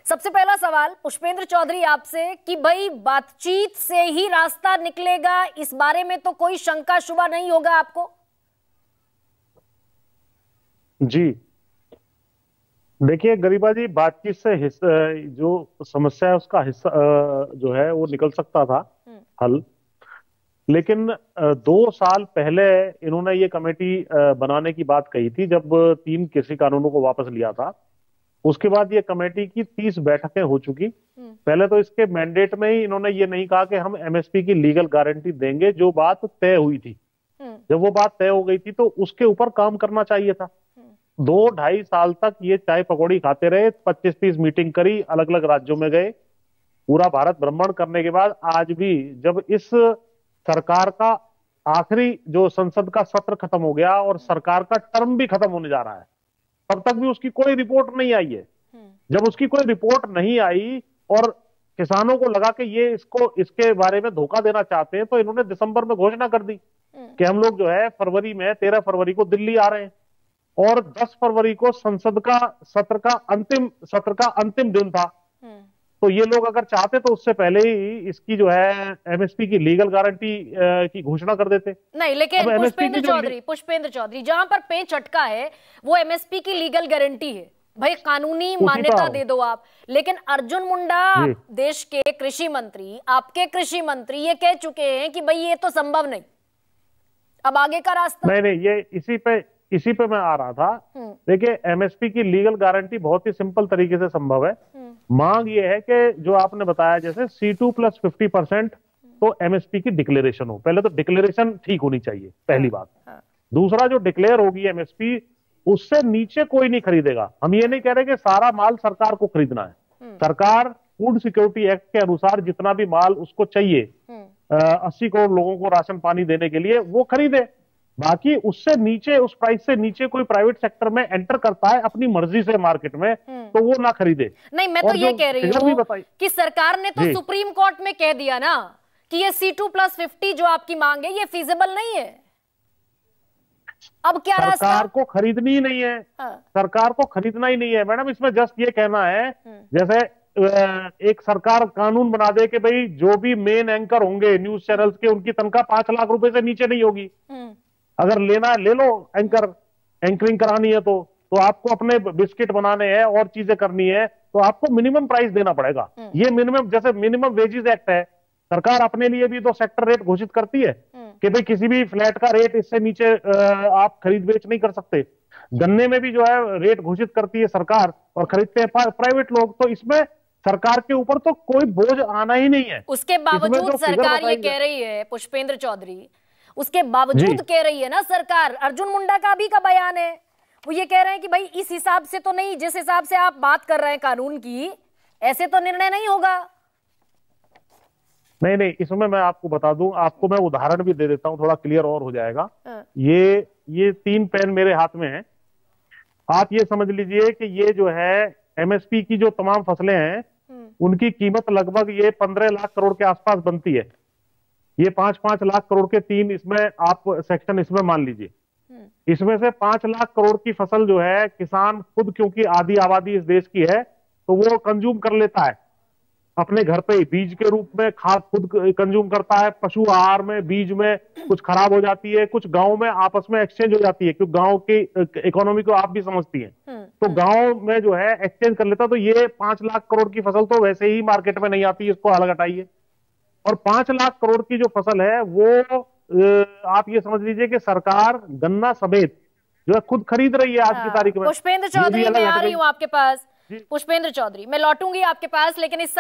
सबसे पहला सवाल पुष्पेंद्र चौधरी आपसे कि भाई बातचीत से ही रास्ता निकलेगा, इस बारे में तो कोई शंका शुबा नहीं होगा आपको? जी देखिए गरिमा जी, बातचीत से जो समस्या है उसका हिस्सा जो है वो निकल सकता था हल। लेकिन 2 साल पहले इन्होंने ये कमेटी बनाने की बात कही थी जब 3 कृषि कानूनों को वापस लिया था। उसके बाद ये कमेटी की 30 बैठकें हो चुकी। पहले तो इसके मैंडेट में ही इन्होंने ये नहीं कहा कि हम एमएसपी की लीगल गारंटी देंगे, जो बात तय हुई थी। जब वो बात तय हो गई थी तो उसके ऊपर काम करना चाहिए था। 2-2.5 साल तक ये चाय पकौड़ी खाते रहे, 25-30 मीटिंग करी, अलग अलग राज्यों में गए, पूरा भारत भ्रमण करने के बाद आज भी जब इस सरकार का आखिरी जो संसद का सत्र खत्म हो गया और सरकार का टर्म भी खत्म होने जा रहा है, तब तक भी उसकी कोई रिपोर्ट नहीं आई है। जब उसकी कोई रिपोर्ट नहीं आई और किसानों को लगा कि ये इसके बारे में धोखा देना चाहते हैं, तो इन्होंने दिसंबर में घोषणा कर दी कि हम लोग जो है फरवरी में 13 फरवरी को दिल्ली आ रहे हैं और 10 फरवरी को संसद का सत्र का अंतिम दिन था। तो ये लोग अगर चाहते तो उससे पहले ही इसकी जो है एमएसपी की लीगल गारंटी की घोषणा कर देते। नहीं, लेकिन पुष्पेंद्र चौधरी जहां पर पेच अटका है वो एमएसपी की लीगल गारंटी है। भाई कानूनी मान्यता दे दो आप, लेकिन अर्जुन मुंडा देश के कृषि मंत्री, आपके कृषि मंत्री ये कह चुके हैं कि भाई ये तो संभव नहीं, अब आगे का रास्ता नहीं, ये इसी पे मैं आ रहा था। देखिए एमएसपी की लीगल गारंटी बहुत ही सिंपल तरीके से संभव है। मांग ये है कि जो आपने बताया जैसे C2+50% तो एमएसपी की डिक्लेरेशन हो। पहले तो डिक्लेरेशन ठीक होनी चाहिए, पहली बात। दूसरा, जो डिक्लेयर होगी एमएसपी उससे नीचे कोई नहीं खरीदेगा। हम ये नहीं कह रहे कि सारा माल सरकार को खरीदना है। सरकार फूड सिक्योरिटी एक्ट के अनुसार जितना भी माल उसको चाहिए 80 करोड़ लोगों को राशन पानी देने के लिए, वो खरीदे। बाकी उससे नीचे, उस प्राइस से नीचे कोई प्राइवेट सेक्टर में एंटर करता है अपनी मर्जी से मार्केट में, तो वो ना खरीदे। नहीं, मैं तो ये कह रही हूँ कि सरकार ने तो सुप्रीम कोर्ट में कह दिया ना कि ये C2+50 जो आपकी मांग है ये फीजिबल नहीं है। अब क्या रास्ता? सरकार को खरीदनी ही नहीं है। सरकार को खरीदना ही नहीं है मैडम। इसमें जस्ट ये कहना है जैसे एक सरकार कानून बना दे कि भाई जो भी मेन एंकर होंगे न्यूज चैनल्स के, उनकी तनख्वाह 5 लाख रुपए से नीचे नहीं होगी। अगर लेना है ले लो, एंकरिंग करानी है तो आपको अपने बिस्किट बनाने हैं और चीजें करनी है तो आपको मिनिमम प्राइस देना पड़ेगा। ये मिनिमम, जैसे मिनिमम वेजेस एक्ट है, सरकार अपने लिए भी तो सेक्टर रेट घोषित करती है कि भाई किसी भी फ्लैट का रेट इससे नीचे आप खरीद बेच नहीं कर सकते। गन्ने में भी जो है रेट घोषित करती है सरकार और खरीदते हैं प्राइवेट लोग। तो इसमें सरकार के ऊपर तो कोई बोझ आना ही नहीं है। उसके बावजूद सरकार ये कह रही है, पुष्पेंद्र चौधरी, उसके बावजूद कह रही है ना सरकार, अर्जुन मुंडा का भी का बयान है, वो ये कह रहे हैं कि भाई इस हिसाब से तो नहीं, जिस हिसाब से आप बात कर रहे हैं कानून की, ऐसे तो निर्णय नहीं होगा। नहीं, इसमें मैं आपको बता दूं, आपको मैं उदाहरण भी दे देता हूं, थोड़ा क्लियर और हो जाएगा। ये 3 पेन मेरे हाथ में है। आप ये समझ लीजिए कि ये जो है एमएसपी की जो तमाम फसलें हैं उनकी कीमत लगभग ये 15 लाख करोड़ के आसपास बनती है। ये 5-5 लाख करोड़ के 3 इसमें आप सेक्शन इसमें मान लीजिए। इसमें से 5 लाख करोड़ की फसल जो है किसान खुद, क्योंकि आधी आबादी इस देश की है, तो वो कंज्यूम कर लेता है अपने घर पे ही। बीज के रूप में खाद खुद कंज्यूम करता है, पशु आहार में, बीज में कुछ खराब हो जाती है, कुछ गांव में आपस में एक्सचेंज हो जाती है, क्योंकि गांव की इकोनॉमी को आप भी समझती हैं। तो गांव में जो है एक्सचेंज कर लेता। तो ये 5 लाख करोड़ की फसल तो वैसे ही मार्केट में नहीं आती, इसको अलग हटाइए। और 5 लाख करोड़ की जो फसल है वो आप ये समझ लीजिए कि सरकार गन्ना समेत जो है खुद खरीद रही है आज की तारीख में। पुष्पेंद्र चौधरी, मैं आ रही हूँ आपके पास। पुष्पेंद्र चौधरी, मैं लौटूंगी आपके पास, लेकिन इस